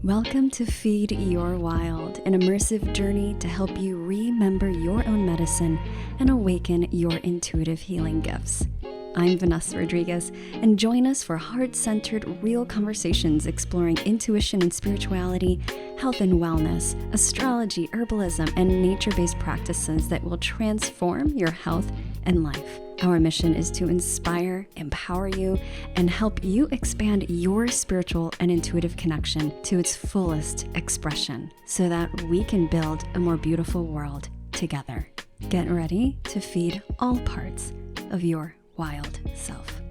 Welcome to Feed Your Wild, an immersive journey to help you remember your own medicine and awaken your intuitive healing gifts. I'm Vanessa Rodriguez, and join us for heart-centered, real conversations exploring intuition and spirituality, health and wellness, astrology, herbalism, and nature-based practices that will transform your health and life. Our mission is to inspire, empower you, and help you expand your spiritual and intuitive connection to its fullest expression so that we can build a more beautiful world together. Get ready to feed all parts of your wild self.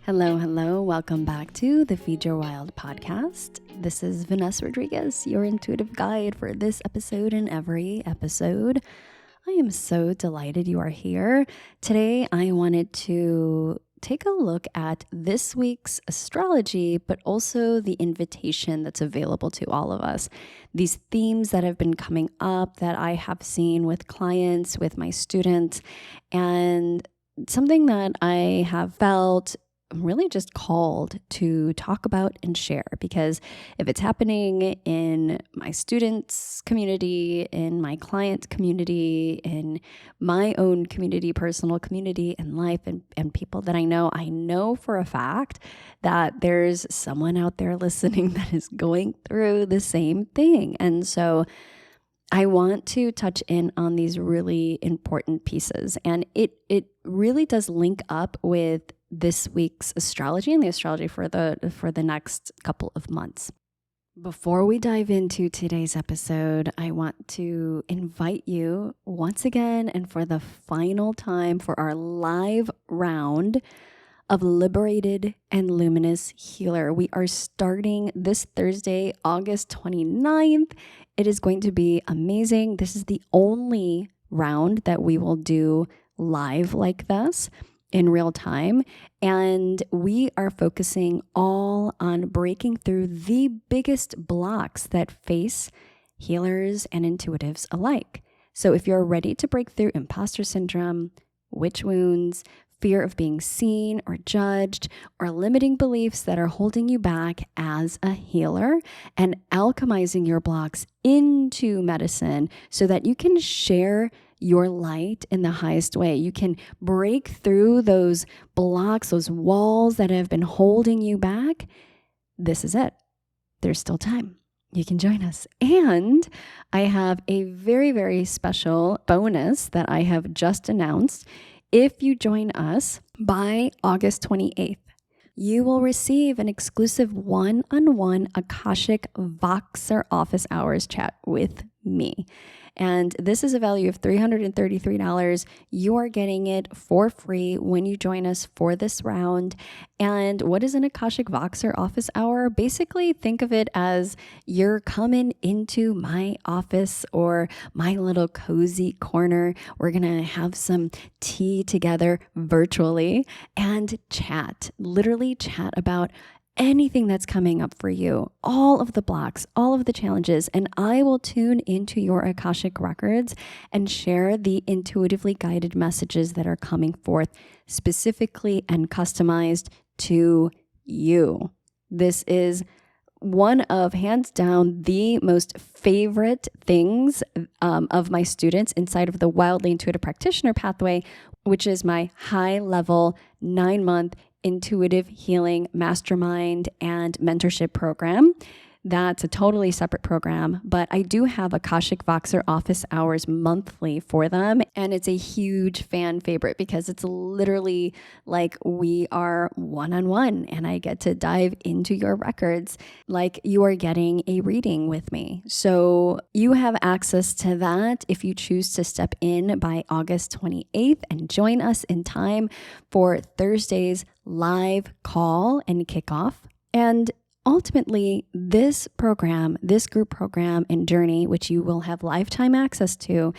Hello. Welcome back to the Feed Your Wild podcast. This is Vanessa Rodriguez, your intuitive guide for this episode and every episode. I am so delighted you are here. Today, I wanted to take a look at this week's astrology, but also the invitation that's available to all of us. These themes that have been coming up that I have seen with clients, with my students, and something that I have felt really just called to talk about and share, because if it's happening in my students' community, in my client community, in my own community, personal community, and life, and people that I know for a fact that there's someone out there listening that is going through the same thing. And so I want to touch in on these really important pieces, and it really does link up with this week's astrology and the astrology for the next couple of months. Before we dive into today's episode, I want to invite you once again and for the final time for our live round of Liberated and Luminous Healer. We are starting this Thursday, August 29th. It is going to be amazing. This is the only round that we will do live like this in real time. And we are focusing all on breaking through the biggest blocks that face healers and intuitives alike. So if you're ready to break through imposter syndrome, witch wounds, fear of being seen or judged, or limiting beliefs that are holding you back as a healer, and alchemizing your blocks into medicine so that you can share your light in the highest way. You can break through those blocks, those walls that have been holding you back. This is it. There's still time. You can join us. And I have a very, very special bonus that I have just announced. If you join us by August 28th, you will receive an exclusive one-on-one Akashic Voxer office hours chat with me. And this is a value of $333. You are getting it for free when you join us for this round. And what is an Akashic Voxer office hour? Basically, think of it as you're coming into my office or my little cozy corner. We're going to have some tea together virtually and chat, literally chat about anything that's coming up for you, all of the blocks, all of the challenges, and I will tune into your Akashic records and share the intuitively guided messages that are coming forth specifically and customized to you. This is one of, hands down, the most favorite things of my students inside of the Wildly Intuitive Practitioner pathway, which is my high-level 9-month intuitive healing mastermind and mentorship program. That's a totally separate program, but I do have Akashic Voxer office hours monthly for them. And it's a huge fan favorite because it's literally like we are one-on-one and I get to dive into your records like you are getting a reading with me. So you have access to that if you choose to step in by August 28th and join us in time for Thursday's live call and kickoff. And ultimately, this program, this group program and journey, which you will have lifetime access to,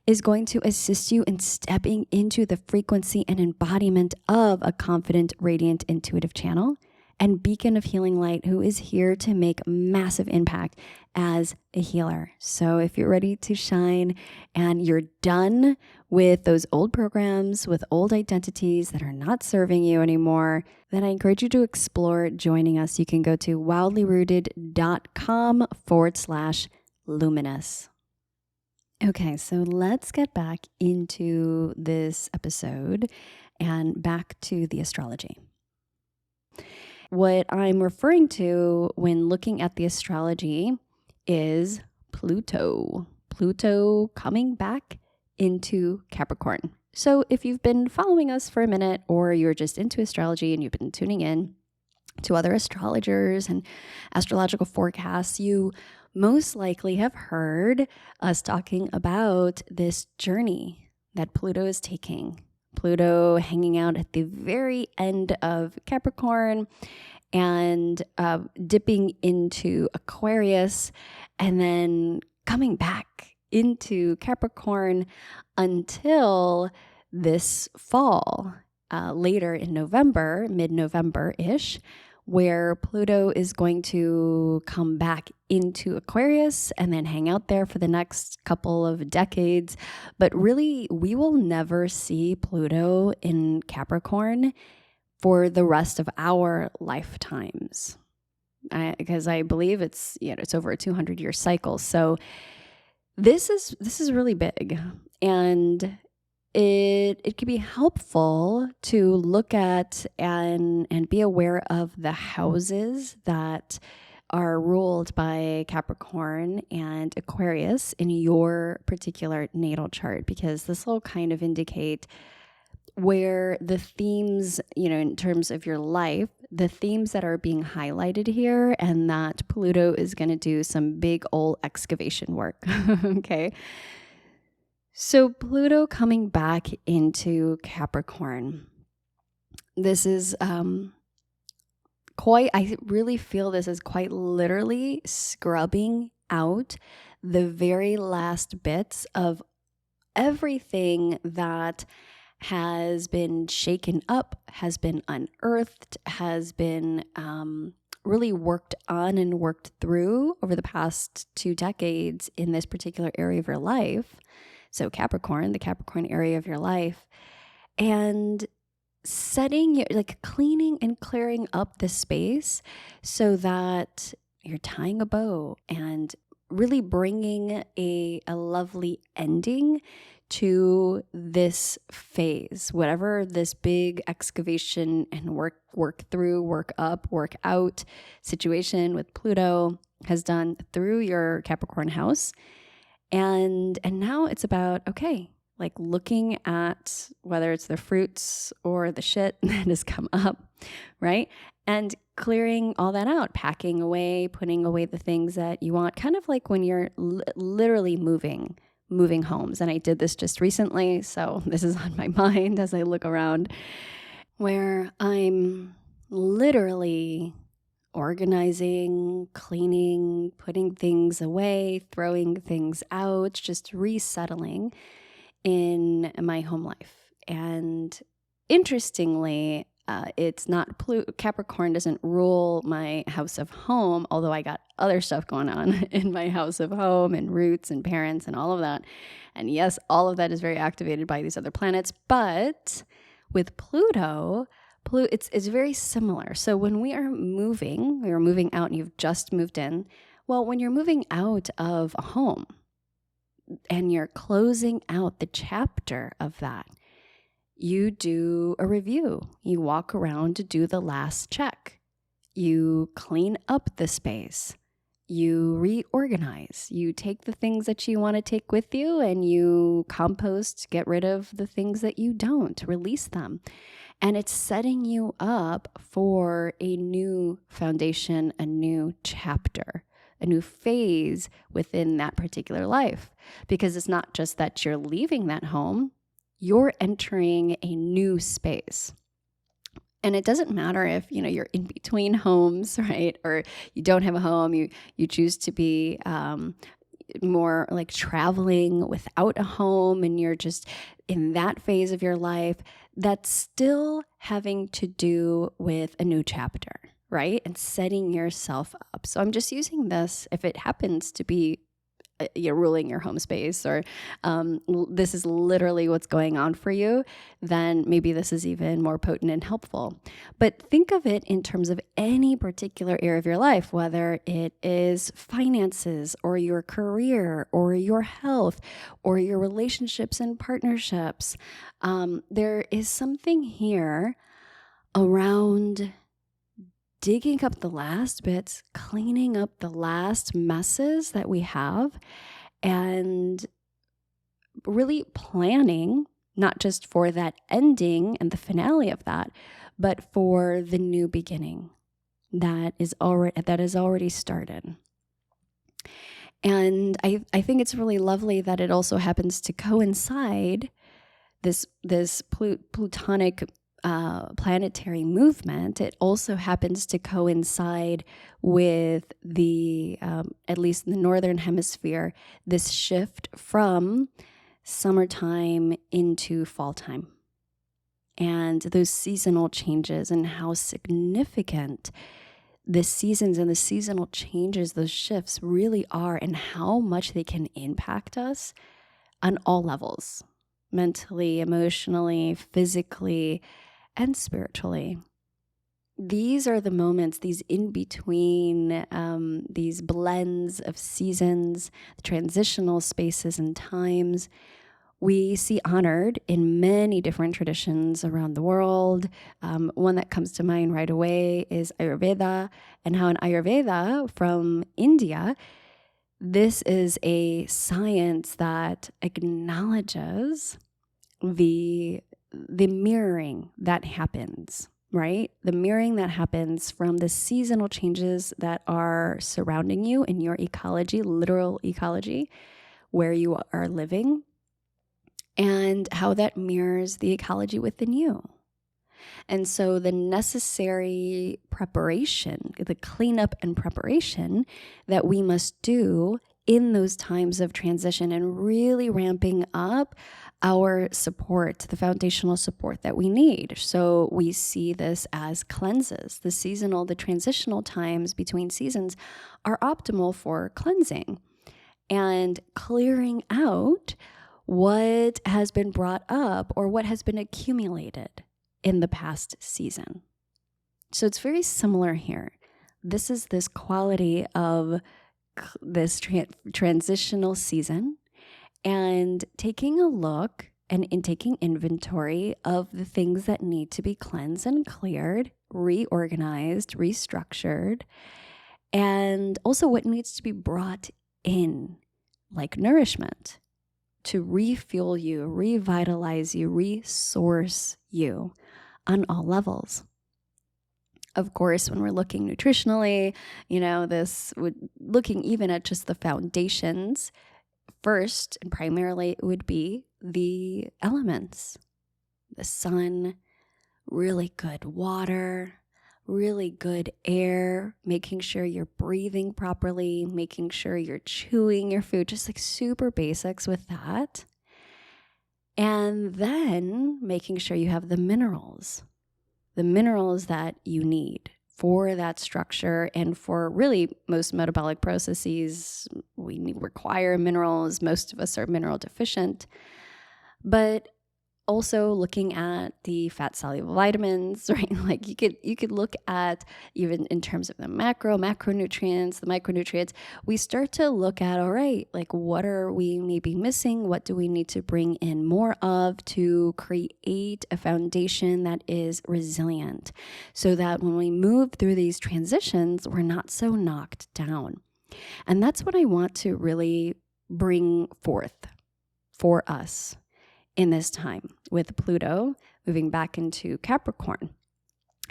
is going to assist you in stepping into the frequency and embodiment of a confident, radiant, intuitive channel and beacon of healing light who is here to make massive impact as a healer. So if you're ready to shine and you're done with those old programs, with old identities that are not serving you anymore, then I encourage you to explore joining us. You can go to wildlyrooted.com/luminous. Okay, so let's get back into this episode and back to the astrology. What I'm referring to when looking at the astrology is Pluto. Pluto coming back into Capricorn. So if you've been following us for a minute, or you're just into astrology and you've been tuning in to other astrologers and astrological forecasts, you most likely have heard us talking about this journey that Pluto is taking. Pluto hanging out at the very end of Capricorn and dipping into Aquarius and then coming back into Capricorn until this fall, later in November, mid-November-ish, where Pluto is going to come back into Aquarius and then hang out there for the next couple of decades. But really, we will never see Pluto in Capricorn for the rest of our lifetimes, because I believe it's over a 200-year cycle. So this is really big, and it can be helpful to look at and be aware of the houses that are ruled by Capricorn and Aquarius in your particular natal chart, because this will kind of indicate where the themes, in terms of your life, the themes that are being highlighted here, and that Pluto is going to do some big old excavation work. Okay. So Pluto coming back into Capricorn. This is I really feel this is quite literally scrubbing out the very last bits of everything that has been shaken up, has been unearthed, has been really worked on and worked through over the past 2 decades in this particular area of your life. So Capricorn, the Capricorn area of your life, and cleaning and clearing up the space so that you're tying a bow and really bringing a lovely ending to this phase, whatever this big excavation and work through, work up, work out situation with Pluto has done through your Capricorn house. And now it's about, okay, like looking at whether it's the fruits or the shit that has come up, right? And clearing all that out, packing away, putting away the things that you want, kind of like when you're literally moving homes. And I did this just recently, so this is on my mind as I look around, where I'm literally organizing, cleaning, putting things away, throwing things out, just resettling in my home life. And interestingly, it's not Capricorn doesn't rule my house of home, although I got other stuff going on in my house of home and roots and parents and all of that. And yes, all of that is very activated by these other planets. But with Pluto, it's very similar. So when we are moving out and you've just moved in, well, when you're moving out of a home and you're closing out the chapter of that, you do a review. You walk around to do the last check. You clean up the space. You reorganize. You take the things that you want to take with you and you compost, get rid of the things that you don't, release them. And it's setting you up for a new foundation, a new chapter, a new phase within that particular life. Because it's not just that you're leaving that home, you're entering a new space. And it doesn't matter if, you're in between homes, right? Or you don't have a home, you choose to be more like traveling without a home and you're just in that phase of your life. That's still having to do with a new chapter, right? And setting yourself up. So I'm just using this if it happens to be you're ruling your home space, or this is literally what's going on for you, then maybe this is even more potent and helpful. But think of it in terms of any particular area of your life, whether it is finances or your career or your health or your relationships and partnerships. There is something here around digging up the last bits, cleaning up the last messes that we have, and really planning, not just for that ending and the finale of that, but for the new beginning that is already started. And I think it's really lovely that it also happens to coincide this Plutonic planetary movement. It also happens to coincide with the, at least in the northern hemisphere, this shift from summertime into fall time. And those seasonal changes and how significant the seasons and the seasonal changes, those shifts really are, and how much they can impact us on all levels, mentally, emotionally, physically, and spiritually. These are the moments, these in between, these blends of seasons, transitional spaces and times, we see honored in many different traditions around the world. One that comes to mind right away is Ayurveda, and how in Ayurveda from India, this is a science that acknowledges the mirroring that happens, right? The mirroring that happens from the seasonal changes that are surrounding you in your ecology, literal ecology, where you are living, and how that mirrors the ecology within you. And so the necessary preparation, the cleanup and preparation that we must do in those times of transition, and really ramping up our support, the foundational support that we need. So we see this as cleanses. The transitional times between seasons are optimal for cleansing and clearing out what has been brought up or what has been accumulated in the past season. So it's very similar here. This is this quality of this transitional season, and taking a look and in taking inventory of the things that need to be cleansed and cleared, reorganized, restructured, and also what needs to be brought in, like nourishment, to refuel you, revitalize you, resource you on all levels. Of course, when we're looking nutritionally, looking even at just the foundations, first and primarily it would be the elements, the sun, really good water, really good air, making sure you're breathing properly, making sure you're chewing your food, just like super basics with that. And then making sure you have the minerals that you need for that structure, and for really most metabolic processes, we require minerals. Most of us are mineral deficient, but also looking at the fat soluble vitamins, right? Like you could look at, even in terms of the macronutrients, the micronutrients, we start to look at, all right, like what are we maybe missing? What do we need to bring in more of to create a foundation that is resilient, so that when we move through these transitions, we're not so knocked down. And that's what I want to really bring forth for us in this time with Pluto moving back into Capricorn.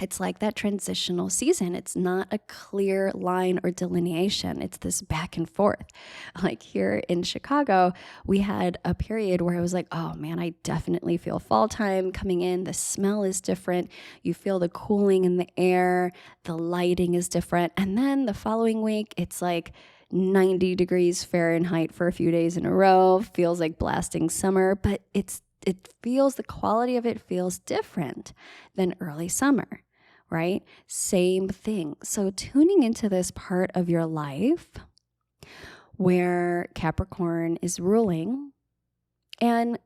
It's like that transitional season. It's not a clear line or delineation. It's this back and forth. Like here in Chicago, we had a period where I was like, oh man, I definitely feel fall time coming in. The smell is different. You feel the cooling in the air. The lighting is different. And then the following week, it's like 90 degrees Fahrenheit for a few days in a row, feels like blasting summer, but the quality of it feels different than early summer, right? Same thing. So tuning into this part of your life where Capricorn is ruling, and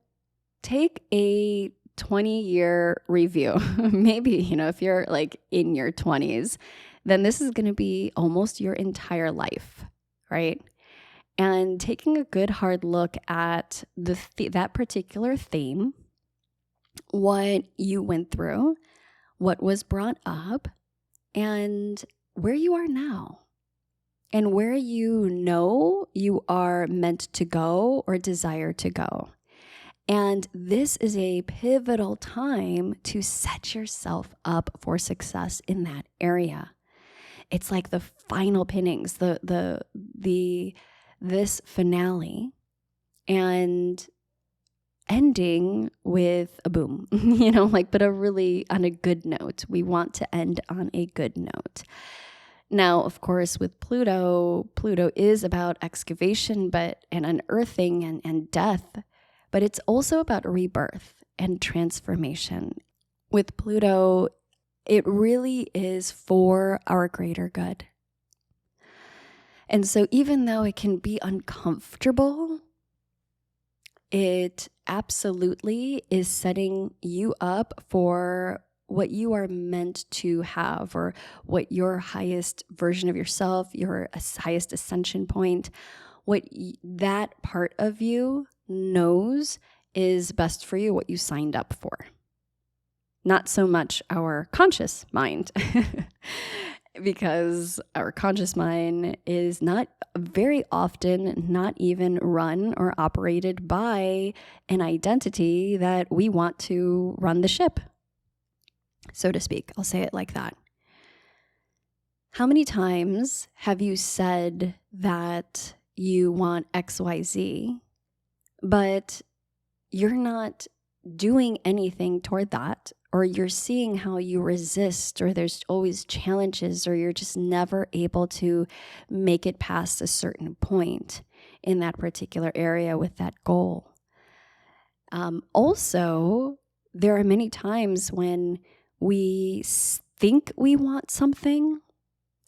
take a 20-year review. Maybe, if you're like in your 20s, then this is going to be almost your entire life, right? And taking a good hard look at that particular theme, what you went through, what was brought up, and where you are now, and where you are meant to go or desire to go. And this is a pivotal time to set yourself up for success in that area. It's like the final pinnings, this finale, and ending with a boom, but on a good note. We want to end on a good note. Now, of course, with Pluto is about excavation, and unearthing and death. But it's also about rebirth and transformation. With Pluto, it really is for our greater good. And so even though it can be uncomfortable, it absolutely is setting you up for what you are meant to have, or what your highest version of yourself, your highest ascension point, what that part of you knows is best for you, what you signed up for. Not so much our conscious mind, because our conscious mind is not very often not even run or operated by an identity that we want to run the ship, so to speak. I'll say it like that. How many times have you said that you want XYZ, but you're not doing anything toward that, or you're seeing how you resist, or there's always challenges, or you're just never able to make it past a certain point in that particular area with that goal? Also, there are many times when we think we want something,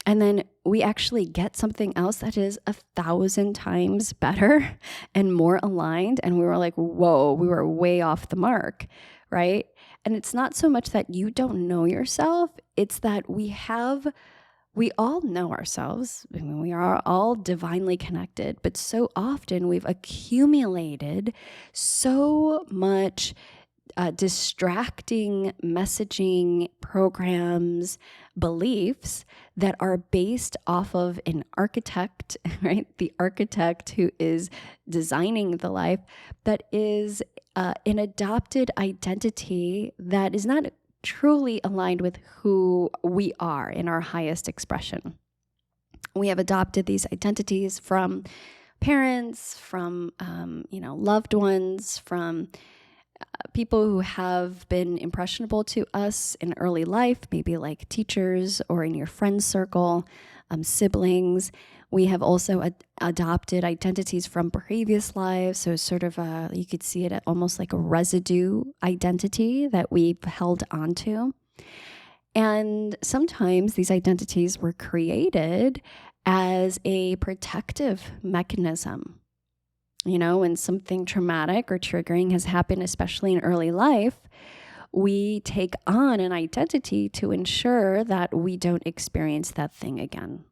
and then we actually get something else that is 1,000 times better and more aligned. And we were like, whoa, we were way off the mark, right? And it's not so much that you don't know yourself. It's that we all know ourselves. I mean, we are all divinely connected, but so often we've accumulated so much distracting messaging, programs, beliefs that are based off of an architect, right? The architect who is designing the life, that is an adopted identity that is not truly aligned with who we are in our highest expression. We have adopted these identities from parents, from loved ones, from people who have been impressionable to us in early life, maybe like teachers or in your friend circle, siblings. We have also adopted identities from previous lives. So sort of you could see it almost like a residue identity that we've held onto. And sometimes these identities were created as a protective mechanism. When something traumatic or triggering has happened, especially in early life, we take on an identity to ensure that we don't experience that thing again.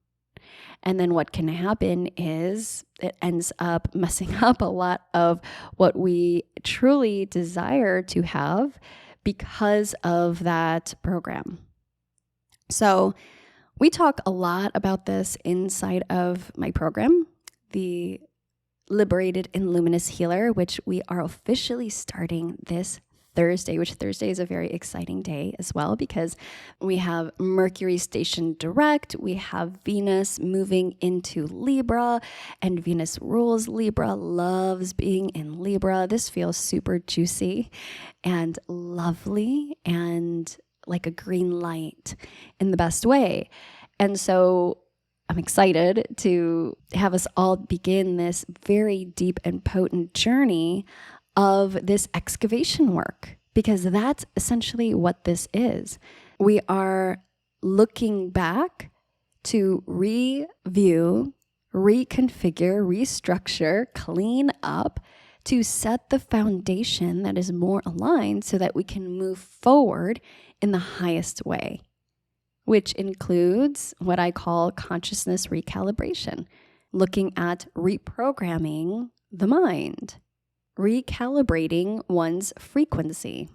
And then what can happen is it ends up messing up a lot of what we truly desire to have because of that program. So we talk a lot about this inside of my program, the Liberated and Luminous Healer, which we are officially starting this Thursday, which Thursday is a very exciting day as well, because we have Mercury stationed direct, we have Venus moving into Libra, and Venus rules Libra, loves being in Libra. This feels super juicy and lovely and like a green light in the best way. And so I'm excited to have us all begin this very deep and potent journey of this excavation work, because that's essentially what this is. We are looking back to review, reconfigure, restructure, clean up, to set the foundation that is more aligned so that we can move forward in the highest way, which includes what I call consciousness recalibration, looking at reprogramming the mind, recalibrating one's frequency,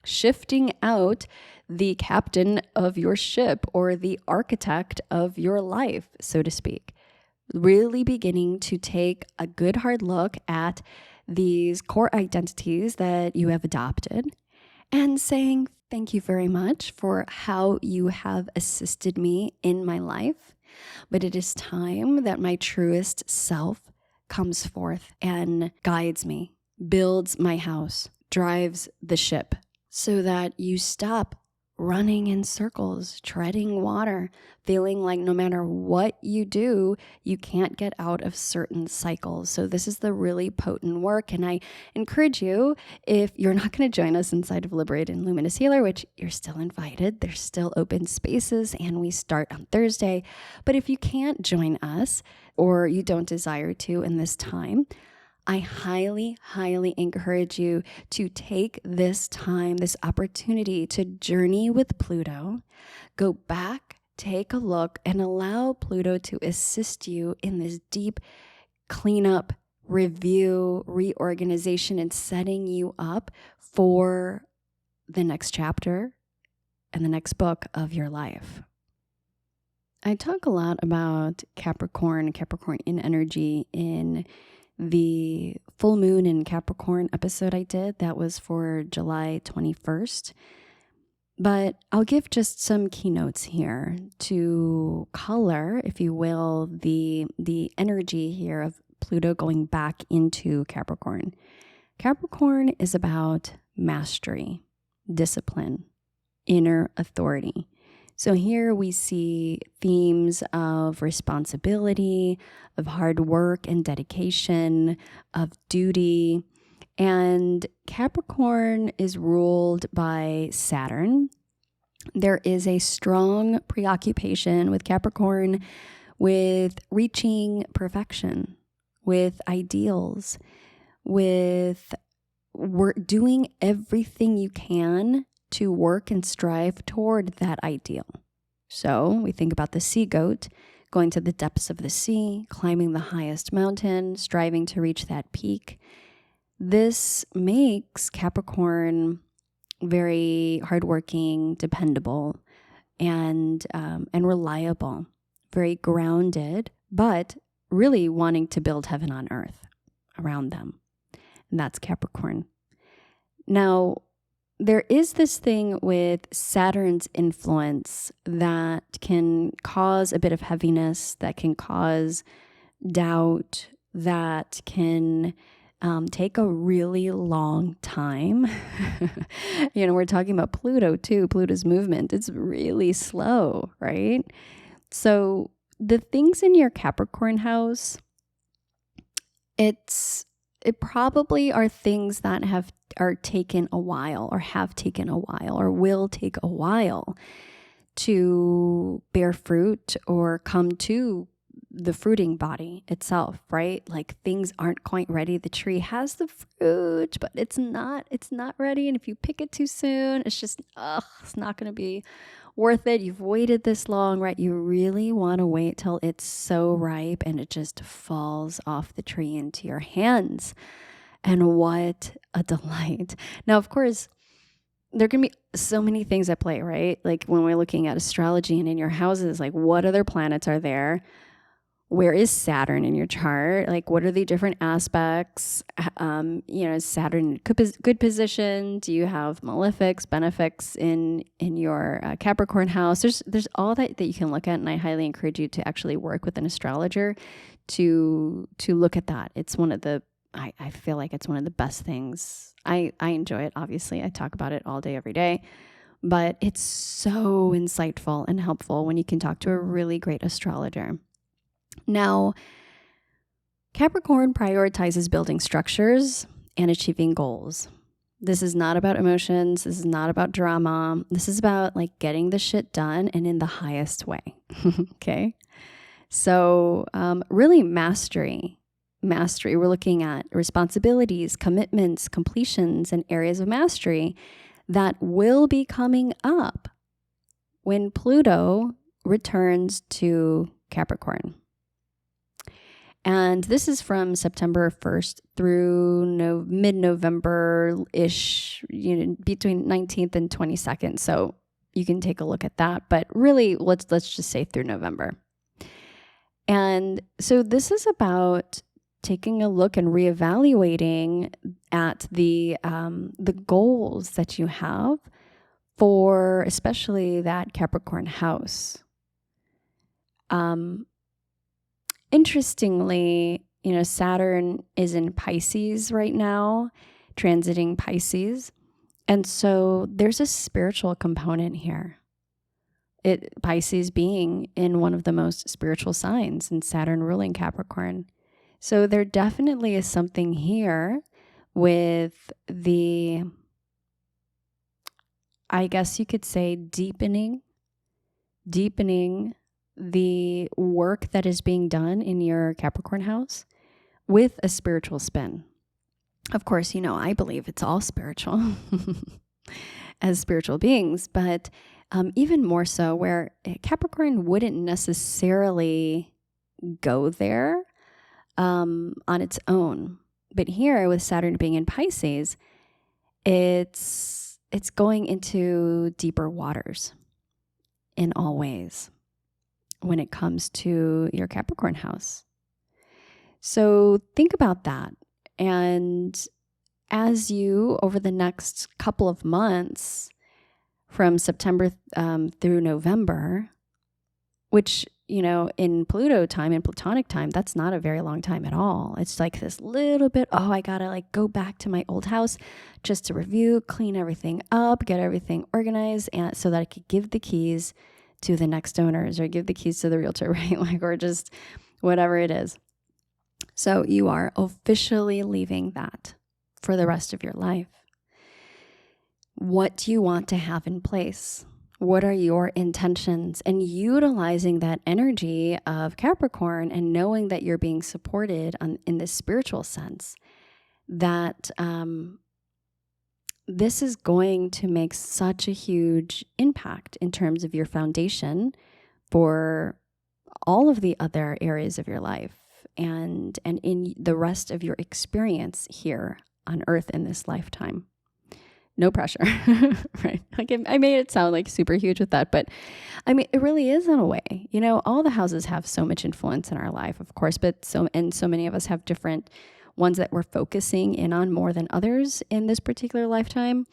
shifting out the captain of your ship or the architect of your life, so to speak. Really beginning to take a good hard look at these core identities that you have adopted and saying, thank you very much for how you have assisted me in my life. But it is time that my truest self comes forth and guides me, builds my house, drives the ship, so that you stop running in circles, treading water, feeling like no matter what you do, you can't get out of certain cycles. So this is the really potent work. And I encourage you, if you're not going to join us inside of Liberated and Luminous Healer, which you're still invited, there's still open spaces and we start on Thursday. But if you can't join us or you don't desire to in this time, I highly, highly encourage you to take this time, this opportunity to journey with Pluto, go back, take a look, and allow Pluto to assist you in this deep cleanup, review, reorganization, and setting you up for the next chapter and the next book of your life. I talk a lot about Capricorn in energy in the full moon in Capricorn episode I did. That was for July 21st. But I'll give just some keynotes here to color, if you will, the energy here of Pluto going back into Capricorn. Capricorn is about mastery, discipline, inner authority. So here we see themes of responsibility, of hard work and dedication, of duty. And Capricorn is ruled by Saturn. There is a strong preoccupation with Capricorn with reaching perfection, with ideals, with doing everything you can to work and strive toward that ideal. So we think about the sea goat going to the depths of the sea, climbing the highest mountain, striving to reach that peak. This makes Capricorn very hardworking, dependable, and reliable, very grounded, but really wanting to build heaven on earth around them. And that's Capricorn. Now, there is this thing with Saturn's influence that can cause a bit of heaviness, that can cause doubt, that can take a really long time. We're talking about Pluto too, Pluto's movement. It's really slow, right? So the things in your Capricorn house, it probably are things that are taken a while or have taken a while or will take a while to bear fruit or come to the fruiting body itself, right? Like things aren't quite ready. The tree has the fruit, but it's not ready. And if you pick it too soon, it's just, it's not going to be worth it. You've waited this long, right? You really want to wait till it's so ripe and it just falls off the tree into your hands. And what a delight. Now, of course, there can be so many things at play, right? Like when we're looking at astrology and in your houses, like what other planets are there? Where is Saturn in your chart? Like, what are the different aspects? Is Saturn in good position? Do you have malefics, benefics in your Capricorn house? There's all that you can look at, and I highly encourage you to actually work with an astrologer to look at that. It's one of the I feel like it's one of the best things. I enjoy it. Obviously, I talk about it all day, every day. But it's so insightful and helpful when you can talk to a really great astrologer. Now, Capricorn prioritizes building structures and achieving goals. This is not about emotions. This is not about drama. This is about like getting the shit done and in the highest way. Okay. So really mastery. We're looking at responsibilities, commitments, completions, and areas of mastery that will be coming up when Pluto returns to Capricorn. And this is from September 1st through mid-November-ish, between 19th and 22nd. So you can take a look at that. But really, let's just say through November. And so this is about taking a look and reevaluating at the goals that you have for especially that Capricorn house. Interestingly, Saturn is in Pisces right now, transiting Pisces. And so there's a spiritual component here. Pisces being in one of the most spiritual signs and Saturn ruling Capricorn. So there definitely is something here with I guess you could say deepening the work that is being done in your Capricorn house with a spiritual spin. Of course, I believe it's all spiritual as spiritual beings, but even more so where Capricorn wouldn't necessarily go there on its own. But here with Saturn being in Pisces, it's going into deeper waters in all ways when it comes to your Capricorn house. So think about that. And as you, over the next couple of months, from September through November, which, in Pluto time, in Platonic time, that's not a very long time at all. It's like this little bit, I gotta like go back to my old house just to review, clean everything up, get everything organized, and so that I could give the keys to the next owners or give the keys to the realtor, right? Or just whatever it is. So you are officially leaving that for the rest of your life. What do you want to have in place? What are your intentions? And utilizing that energy of Capricorn and knowing that you're being supported in this spiritual sense, that this is going to make such a huge impact in terms of your foundation for all of the other areas of your life and in the rest of your experience here on Earth in this lifetime. No pressure, right? Like I made it sound like super huge with that, but I mean, it really is in a way. All the houses have so much influence in our life, of course, but so many of us have different ones that we're focusing in on more than others in this particular lifetime.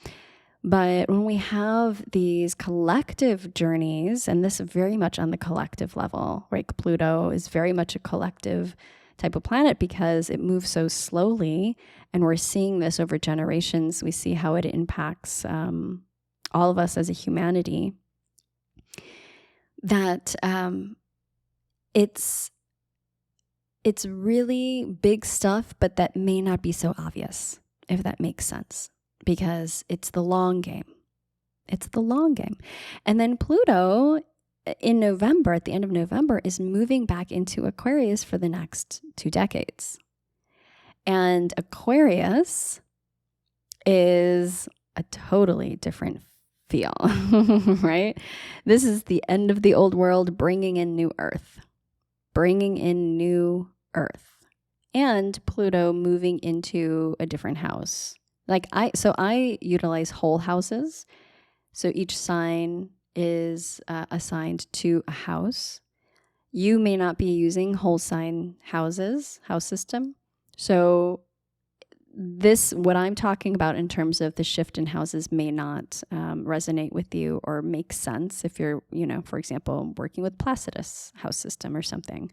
But when we have these collective journeys, and this is very much on the collective level, right? Pluto is very much a collective type of planet because it moves so slowly, and we're seeing this over generations. We see how it impacts all of us as a humanity. That it's really big stuff, but that may not be so obvious, if that makes sense, because it's the long game. It's the long game. And then Pluto in November, at the end of November, is moving back into Aquarius for the next 2 decades. And Aquarius is a totally different feel, right? This is the end of the old world, bringing in new earth. And Pluto moving into a different house. So I utilize whole houses. So each sign is assigned to a house. You may not be using whole sign house system. So what I'm talking about in terms of the shift in houses may not resonate with you or make sense if you're, for example, working with Placidus house system or something.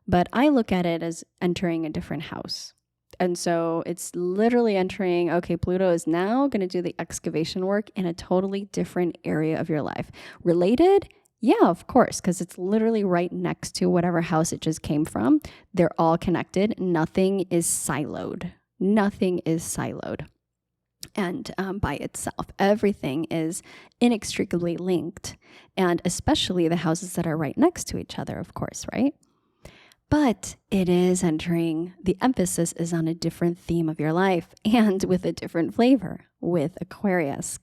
But I look at it as entering a different house. And so it's literally entering, okay, Pluto is now going to do the excavation work in a totally different area of your life. Related? Yeah, of course, because it's literally right next to whatever house it just came from. They're all connected. Nothing is siloed. and by itself. Everything is inextricably linked, and especially the houses that are right next to each other, of course, right? But it is entering, the emphasis is on a different theme of your life and with a different flavor with Aquarius.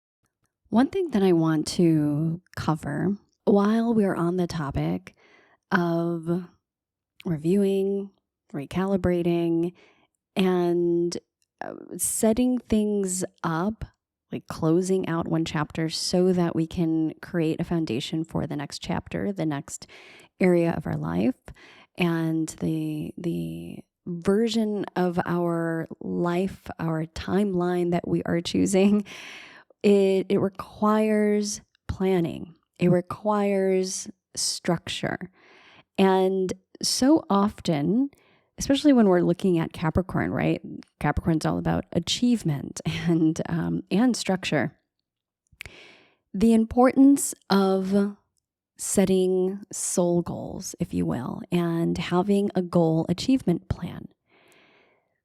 One thing that I want to cover while we're on the topic of reviewing, recalibrating, and setting things up, like closing out one chapter so that we can create a foundation for the next chapter, the next area of our life, and the version of our life, our timeline that we are choosing. It requires planning. It requires structure. And so often, especially when we're looking at Capricorn, right? Capricorn's all about achievement and structure. The importance of setting soul goals, if you will, and having a goal achievement plan.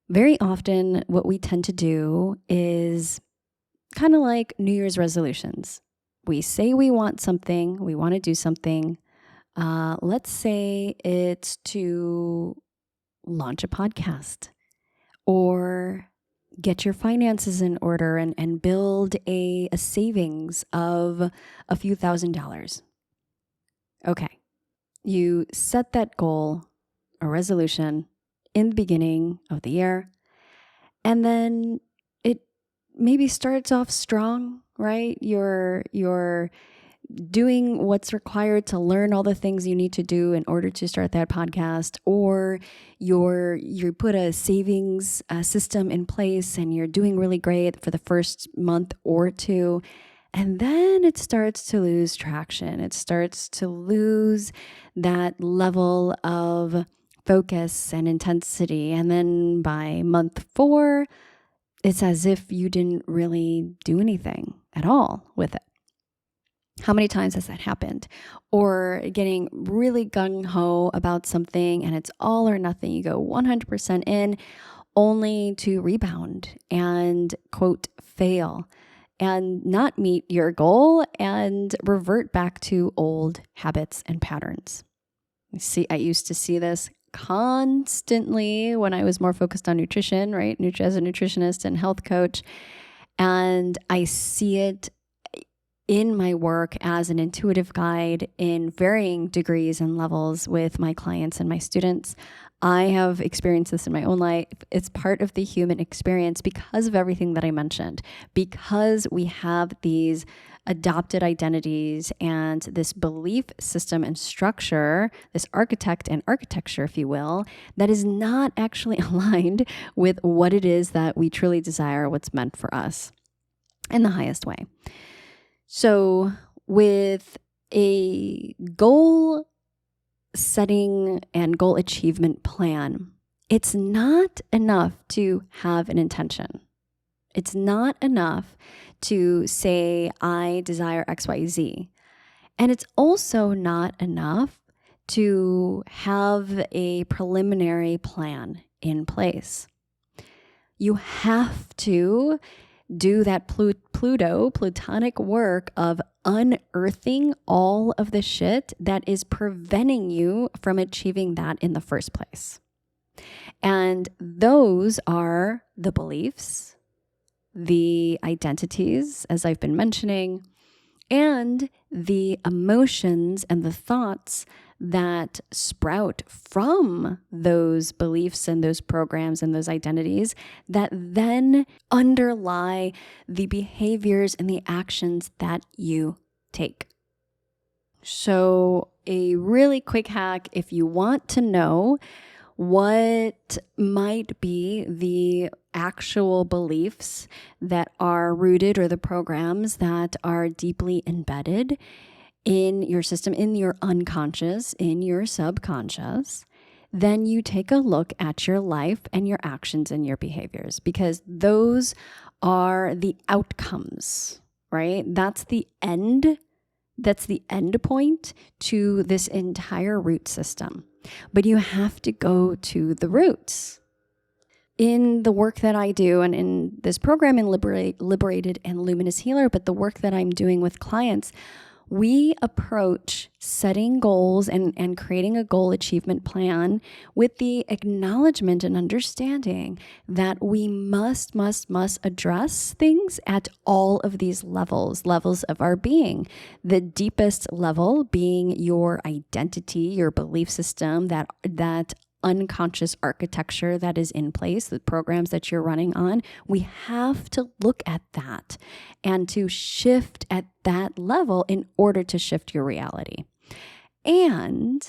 Very often, what we tend to do is kind of like New Year's resolutions. We say we want something, we want to do something. Let's say it's to launch a podcast or get your finances in order and build a savings of a few $1,000s. Okay, you set that goal, a resolution, in the beginning of the year, and then it maybe starts off strong, right? You're doing what's required to learn all the things you need to do in order to start that podcast, or you put a savings system in place and you're doing really great for the first month or two. And then it starts to lose traction. It starts to lose that level of focus and intensity. And then by month 4, it's as if you didn't really do anything at all with it. How many times has that happened? Or getting really gung-ho about something and it's all or nothing. You go 100% in only to rebound and, quote, fail and not meet your goal and revert back to old habits and patterns. I used to see this constantly when I was more focused on nutrition, right? As a nutritionist and health coach. And I see it in my work as an intuitive guide in varying degrees and levels with my clients and my students. I have experienced this in my own life. It's part of the human experience because of everything that I mentioned, because we have these adopted identities and this belief system and structure, this architect and architecture, if you will, that is not actually aligned with what it is that we truly desire, what's meant for us in the highest way. So with a goal setting and goal achievement plan, it's not enough to have an intention. It's not enough to say, I desire XYZ. And it's also not enough to have a preliminary plan in place. You have to do that plutonic work of unearthing all of the shit that is preventing you from achieving that in the first place. And those are the beliefs, the identities, as I've been mentioning, and the emotions and the thoughts that sprout from those beliefs and those programs and those identities that then underlie the behaviors and the actions that you take. So a really quick hack, if you want to know what might be the actual beliefs that are rooted or the programs that are deeply embedded in your system, in your unconscious, in your subconscious, then you take a look at your life and your actions and your behaviors, because those are the outcomes, right? That's the end point to this entire root system. But you have to go to the roots. in the work that I do and in this program in Liberated and Luminous Healer, but the work that I'm doing with clients, we approach setting goals and creating a goal achievement plan with the acknowledgement and understanding that we must address things at all of these levels of our being. The deepest level being your identity, your belief system, that unconscious architecture that is in place, the programs that you're running on. We have to look at that and to shift at that level in order to shift your reality. And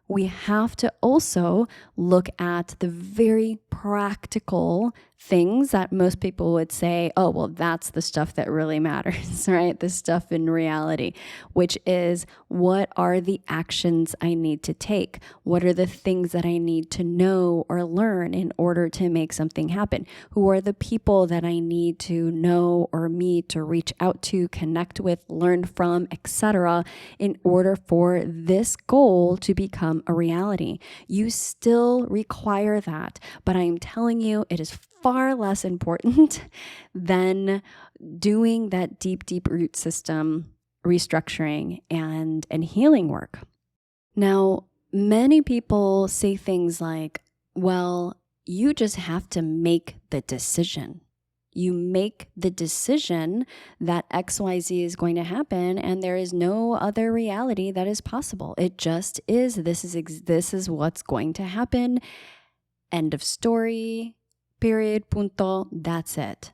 we have to also look at the very practical things that most people would say, oh, well, that's the stuff that really matters, right? The stuff in reality, which is, what are the actions I need to take? What are the things that I need to know or learn in order to make something happen? Who are the people that I need to know or meet or reach out to, connect with, learn from, etc., in order for this goal to become a reality? You still require that, but I am telling you, it is far less important than doing that deep root system restructuring and healing work. Now, many people say things like, well, you just have to make the decision. You make the decision that XYZ is going to happen, and there is no other reality that is possible. It just is. This is what's going to happen. End of story. Period. Punto. That's it.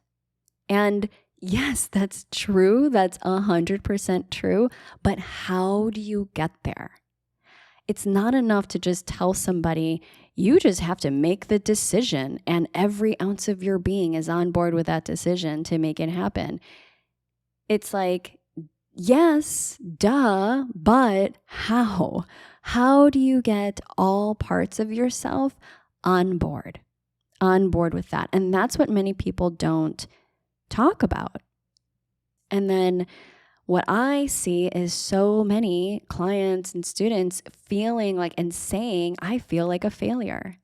And yes, that's true. That's 100% true. But how do you get there? It's not enough to just tell somebody, you just have to make the decision and every ounce of your being is on board with that decision to make it happen. It's like, yes, duh, but how? How do you get all parts of yourself on board with that? And that's what many people don't talk about. And then what I see is so many clients and students feeling like and saying, I feel like a failure.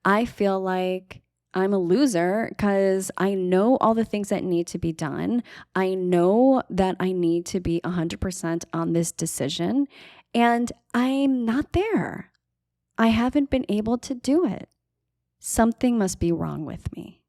I feel like I'm a loser because I know all the things that need to be done. I know that I need to be 100% on this decision, and I'm not there. I haven't been able to do it. Something must be wrong with me.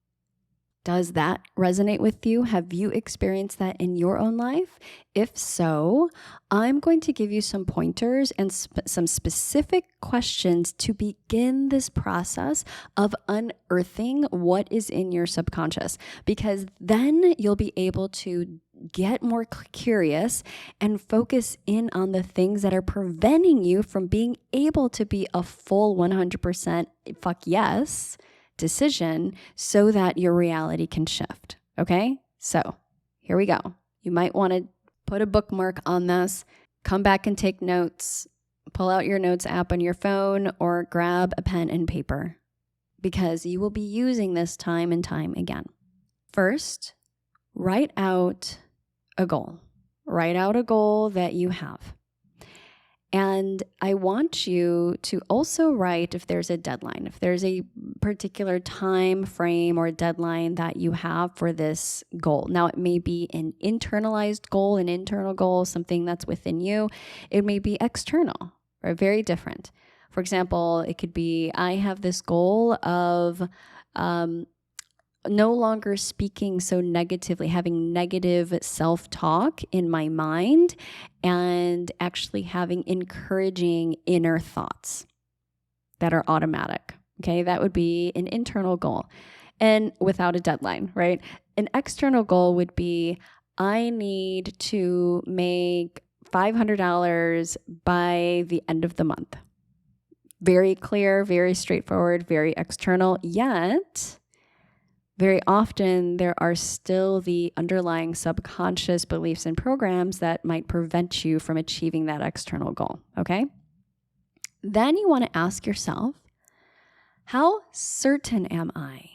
Does that resonate with you? Have you experienced that in your own life? If so, I'm going to give you some pointers and some specific questions to begin this process of unearthing what is in your subconscious, because then you'll be able to get more curious and focus in on the things that are preventing you from being able to be a full 100% fuck yes decision so that your reality can shift. Okay? So here we go. You might want to put a bookmark on this, come back and take notes, pull out your notes app on your phone, or grab a pen and paper, because you will be using this time and time again. First, write out a goal. Write out a goal that you have. And I want you to also write if there's a deadline, if there's a particular time frame or deadline that you have for this goal. Now, it may be an internalized goal, an internal goal, something that's within you. It may be external or very different. For example, it could be, I have this goal of no longer speaking so negatively, having negative self-talk in my mind, and actually having encouraging inner thoughts that are automatic. Okay, that would be an internal goal and without a deadline, right? An external goal would be, I need to make $500 by the end of the month. Very clear, very straightforward, very external, yet very often there are still the underlying subconscious beliefs and programs that might prevent you from achieving that external goal, okay? Then you want to ask yourself, how certain am I?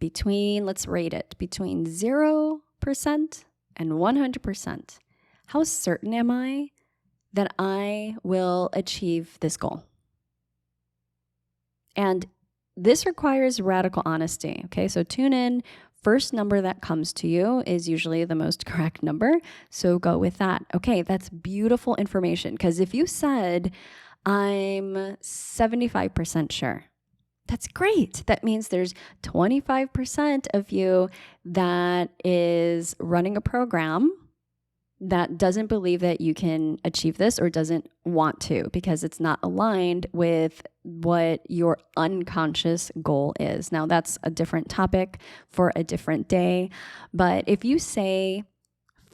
Let's rate it, between 0% and 100%. How certain am I that I will achieve this goal? And this requires radical honesty. Okay, so tune in. First number that comes to you is usually the most correct number. So go with that. Okay, that's beautiful information. Because if you said, I'm 75% sure, that's great. That means there's 25% of you that is running a program that doesn't believe that you can achieve this or doesn't want to because it's not aligned with what your unconscious goal is. Now, that's a different topic for a different day. But if you say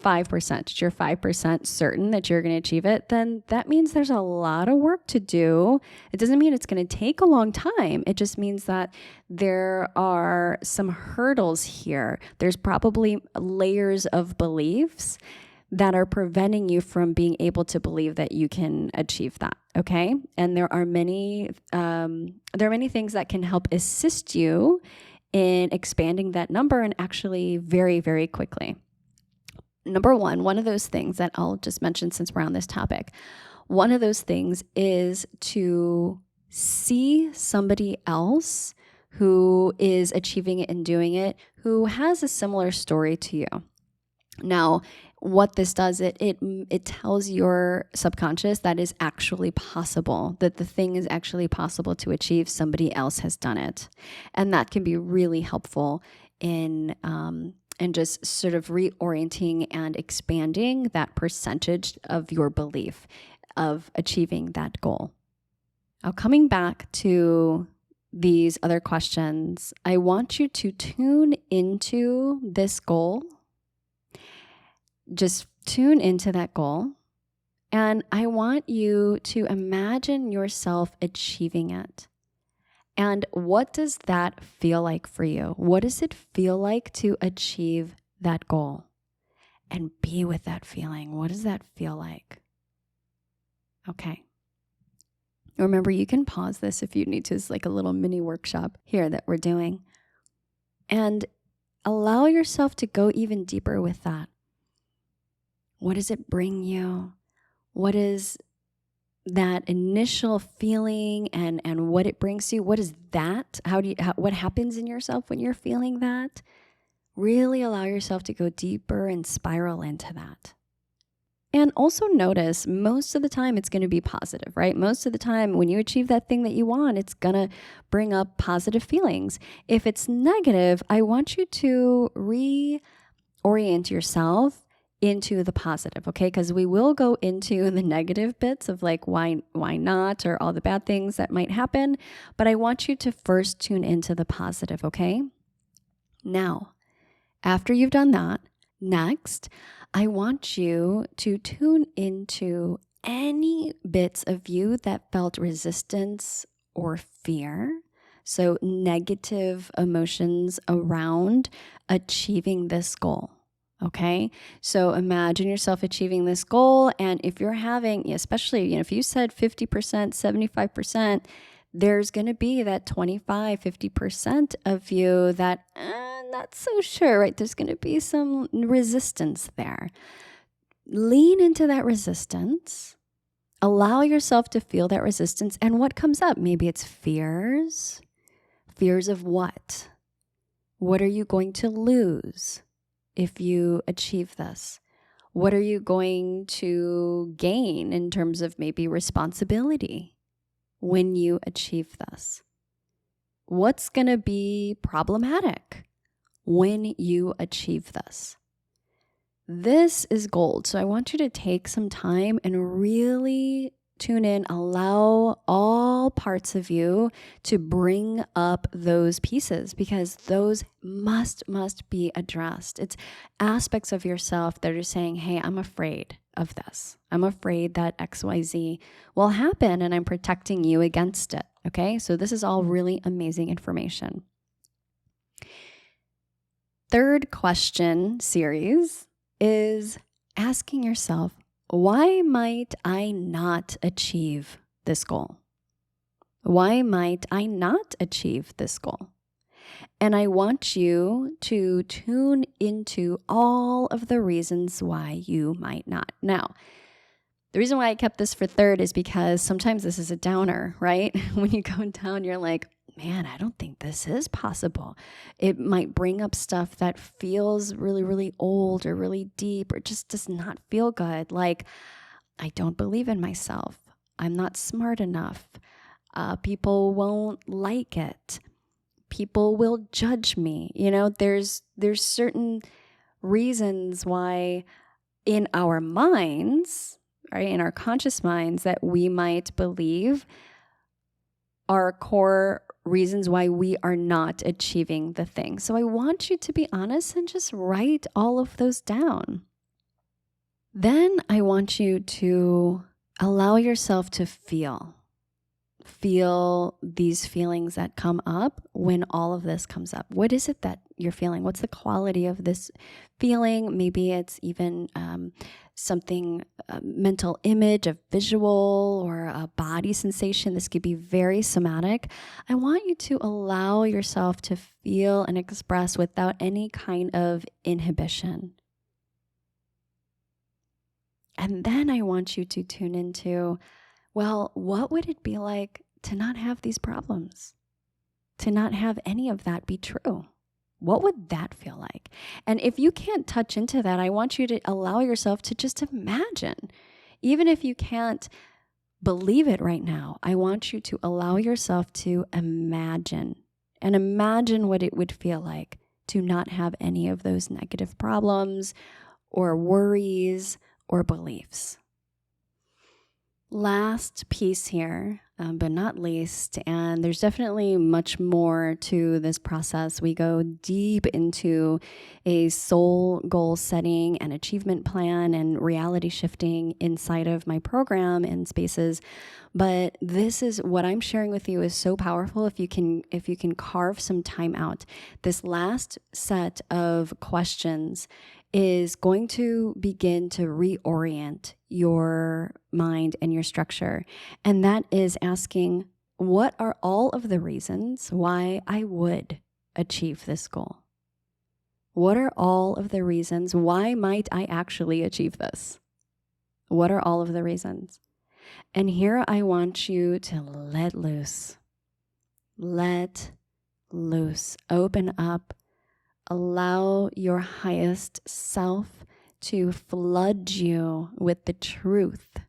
5%, you're 5% certain that you're going to achieve it, then that means there's a lot of work to do. It doesn't mean it's going to take a long time. It just means that there are some hurdles here. There's probably layers of beliefs that are preventing you from being able to believe that you can achieve that. Okay. And there are many things that can help assist you in expanding that number and actually very, very quickly. Number one of those things that I'll just mention since we're on this topic, one of those things is to see somebody else who is achieving it and doing it, who has a similar story to you. Now, what this does, it tells your subconscious that is actually possible, that the thing is actually possible to achieve. Somebody else has done it. And that can be really helpful in just sort of reorienting and expanding that percentage of your belief of achieving that goal. Now, coming back to these other questions, I want you to tune into this goal. Just tune into that goal. And I want you to imagine yourself achieving it. And what does that feel like for you? What does it feel like to achieve that goal? And be with that feeling. What does that feel like? Okay. Remember, you can pause this if you need to. It's like a little mini workshop here that we're doing. And allow yourself to go even deeper with that. What does it bring you? What is that initial feeling and what it brings you? What is that? What happens in yourself when you're feeling that? Really allow yourself to go deeper and spiral into that. And also notice, most of the time it's going to be positive, right? Most of the time when you achieve that thing that you want, it's going to bring up positive feelings. If it's negative, I want you to reorient yourself into the positive, okay? Because we will go into the negative bits of like why not, or all the bad things that might happen. But I want you to first tune into the positive, okay? Now, after you've done that, next, I want you to tune into any bits of you that felt resistance or fear. So negative emotions around achieving this goal. Okay, so imagine yourself achieving this goal. And if you're having, especially, if you said 50%, 75%, there's going to be that 25, 50% of you that not so sure, right? There's going to be some resistance there. Lean into that resistance. Allow yourself to feel that resistance. And what comes up? Maybe it's fears. Fears of what? What are you going to lose if you achieve this? What are you going to gain in terms of maybe responsibility when you achieve this? What's going to be problematic when you achieve this? This is gold. So I want you to take some time and really tune in, allow all parts of you to bring up those pieces, because those must be addressed. It's aspects of yourself that are saying, hey, I'm afraid of this. I'm afraid that XYZ will happen and I'm protecting you against it. Okay, so this is all really amazing information. Third question series is asking yourself, why might I not achieve this goal? Why might I not achieve this goal? And I want you to tune into all of the reasons why you might not. Now, the reason why I kept this for third is because sometimes this is a downer, right? When you go down, you're like, man, I don't think this is possible. It might bring up stuff that feels really, really old or really deep or just does not feel good. Like, I don't believe in myself. I'm not smart enough. People won't like it. People will judge me. There's certain reasons why in our minds, right, in our conscious minds, that we might believe are core reasons why we are not achieving the thing. So I want you to be honest and just write all of those down. Then I want you to allow yourself to feel these feelings that come up when all of this comes up. What is it that you're feeling? What's the quality of this feeling? Maybe it's even something, a mental image, a visual, or a body sensation. This could be very somatic. I want you to allow yourself to feel and express without any kind of inhibition. And then I want you to tune into, well, what would it be like to not have these problems? To not have any of that be true? What would that feel like? And if you can't touch into that, I want you to allow yourself to just imagine. Even if you can't believe it right now, I want you to allow yourself to imagine and imagine what it would feel like to not have any of those negative problems or worries or beliefs. Last piece here, but not least, and there's definitely much more to this process. We go deep into a soul goal setting and achievement plan and reality shifting inside of my program and spaces. But this is what I'm sharing with you is so powerful if you can carve some time out. This last set of questions is going to begin to reorient your mind and your structure. And that is asking, what are all of the reasons why I would achieve this goal? What are all of the reasons why might I actually achieve this? What are all of the reasons? And here I want you to let loose. Let loose. Open up. Allow your highest self to flood you with the truth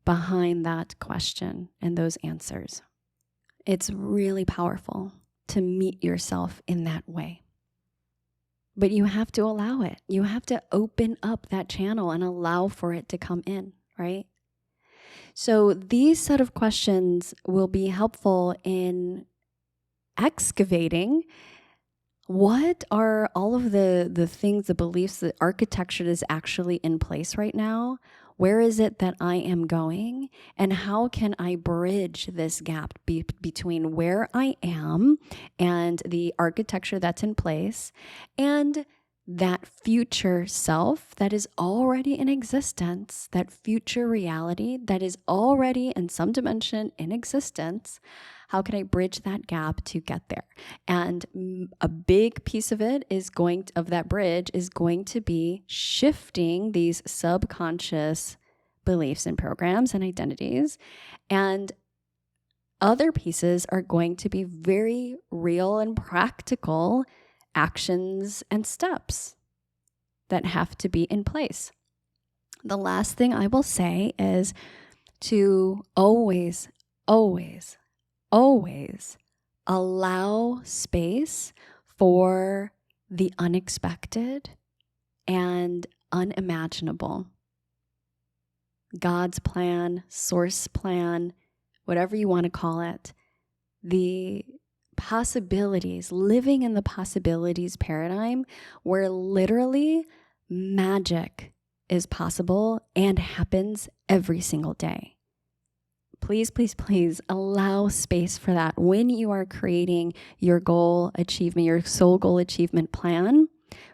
behind that question and those answers. It's really powerful to meet yourself in that way. But you have to allow it. You have to open up that channel and allow for it to come in, right? So these set of questions will be helpful in excavating what are all of the things, the beliefs, the architecture that is actually in place right now? Where is it that I am going? And how can I bridge this gap between where I am and the architecture that's in place and that future self that is already in existence, that future reality that is already in some dimension in existence? How can I bridge that gap to get there? And a big piece of it of that bridge is going to be shifting these subconscious beliefs and programs and identities. And other pieces are going to be very real and practical actions and steps that have to be in place. The last thing I will say is to always allow space for the unexpected and unimaginable. God's plan, source plan, whatever you want to call it, the possibilities, living in the possibilities paradigm where literally magic is possible and happens every single day. Please, please, please allow space for that. When you are creating your goal achievement, your soul goal achievement plan,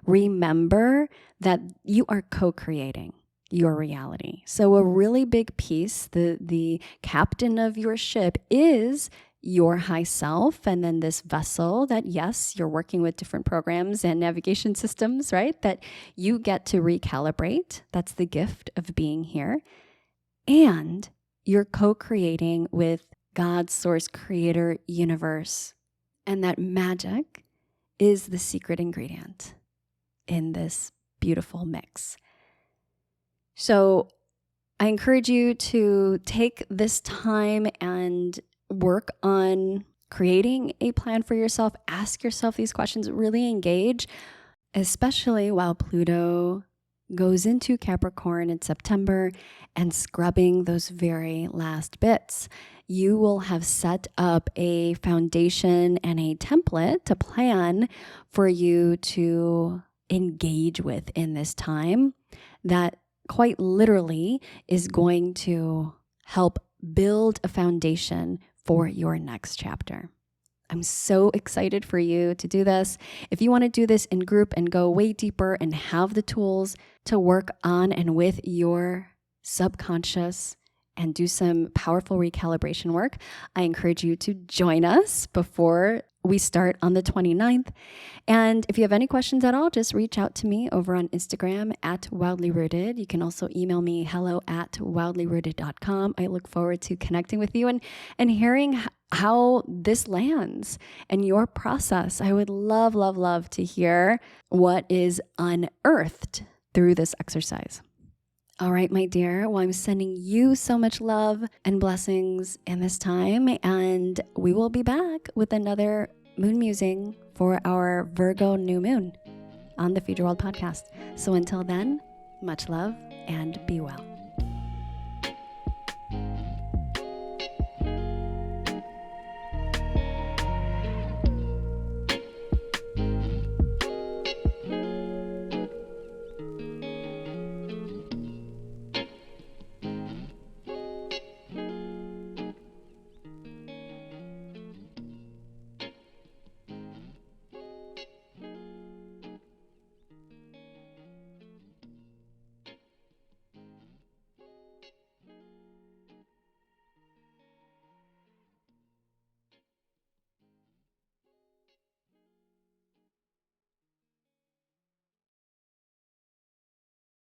remember that you are co-creating your reality. So a really big piece, the captain of your ship is your high self, and then this vessel that, yes, you're working with different programs and navigation systems, right? That you get to recalibrate. That's the gift of being here. And you're co-creating with God, source, creator, universe. And that magic is the secret ingredient in this beautiful mix. So I encourage you to take this time and work on creating a plan for yourself. Ask yourself these questions, really engage, especially while Pluto goes into Capricorn in September and scrubbing those very last bits. You will have set up a foundation and a template to plan for you to engage with in this time that quite literally is going to help build a foundation for your next chapter. I'm so excited for you to do this. If you want to do this in group and go way deeper and have the tools to work on and with your subconscious and do some powerful recalibration work, I encourage you to join us before we start on the 29th. And if you have any questions at all, just reach out to me over on Instagram at wildlyrooted. You can also email me hello@wildlyrooted.com. I look forward to connecting with you and hearing how this lands and your process. I would love, love, love to hear what is unearthed through this exercise. All right, my dear. Well, I'm sending you so much love and blessings in this time, and we will be back with another moon musing for our Virgo new moon on the Future World podcast. So until then, much love and be well.